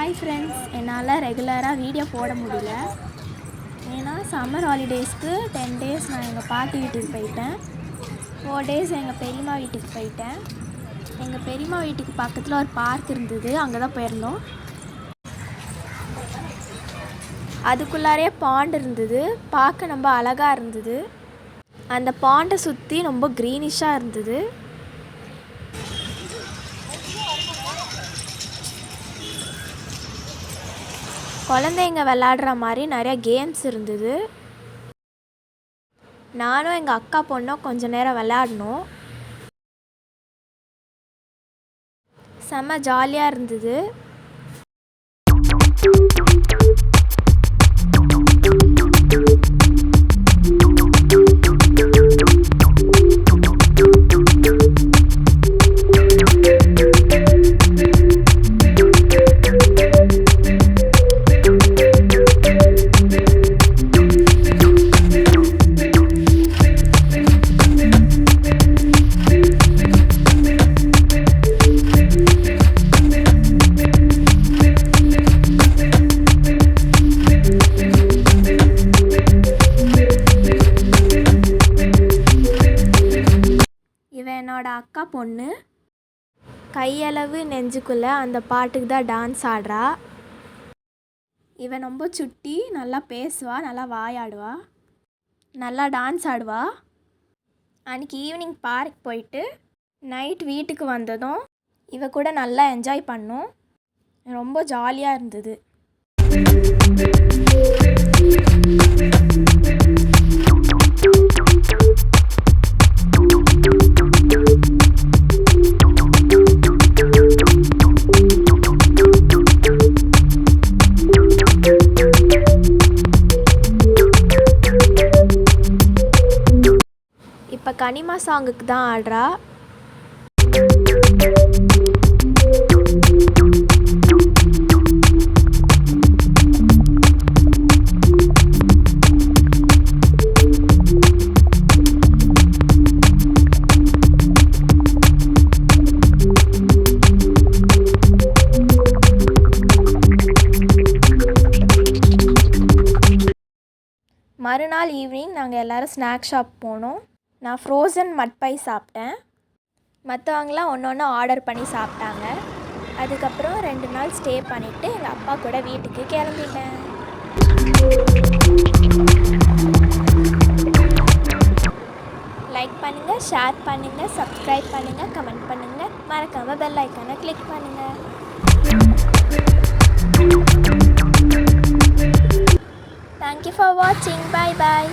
Hi friends, என்னால் ரெகுலராக video போட முடியல. ஏன்னா சம்மர் ஹாலிடேஸ்க்கு 10 days நான் எங்கள் பாட்டி வீட்டுக்கு போயிட்டேன். 4 days எங்கள் பெரியம்மா வீட்டுக்கு போயிட்டேன். எங்கள் பெரியம்மா வீட்டுக்கு பக்கத்தில் ஒரு பார்க் இருந்தது, அங்கே தான் போயிருந்தோம். அதுக்குள்ளாரே பாண்ட் இருந்தது, பார்க்க ரொம்ப அழகாக இருந்தது. அந்த பாண்டை சுற்றி ரொம்ப க்ரீனிஷாக இருந்தது. குழந்தைங்க விளாடுற மாதிரி நிறையா கேம்ஸ் இருந்தது. நானும் எங்கள் அக்கா பொண்ணும் கொஞ்ச நேரம் விளையாடினோம். செம்ம ஜாலியாக இருந்தது. என்னோட அக்கா பொண்ணு கையளவு நெஞ்சுக்குள்ளே அந்த பாட்டுக்கு தான் டான்ஸ் ஆடுறா. இவன் ரொம்ப சுட்டி, நல்லா பேசுவா, நல்லா வாயாடுவா, நல்லா டான்ஸ் ஆடுவா. அன்றைக்கி ஈவினிங் பார்க் போயிட்டு நைட் வீட்டுக்கு வந்ததும் இவ கூட நல்லா என்ஜாய் பண்ணோம். ரொம்ப ஜாலியாக இருந்தது. இப்போ கனிமா சாங்குக்கு தான் ஆடுறா. மறுநாள் ஈவினிங் நாங்கள் எல்லோரும் ஸ்நாக் ஷாப் போனோம். நான் ஃப்ரோசன் மட்பை சாப்பிட்டேன். மற்றவங்களாம் ஒன்று ஒன்று ஆர்டர் பண்ணி சாப்பிட்டாங்க. அதுக்கப்புறம் 2 நாள் ஸ்டே பண்ணிவிட்டு எங்கள் அப்பா கூட வீட்டுக்கு கிளம்பிட்டேன். லைக் பண்ணுங்கள், ஷேர் பண்ணுங்கள், சப்ஸ்கிரைப் பண்ணுங்கள், கமெண்ட் பண்ணுங்கள், மறக்காமல் பெல் ஐக்கானை கிளிக் பண்ணுங்கள். Thank you for watching. Bye bye.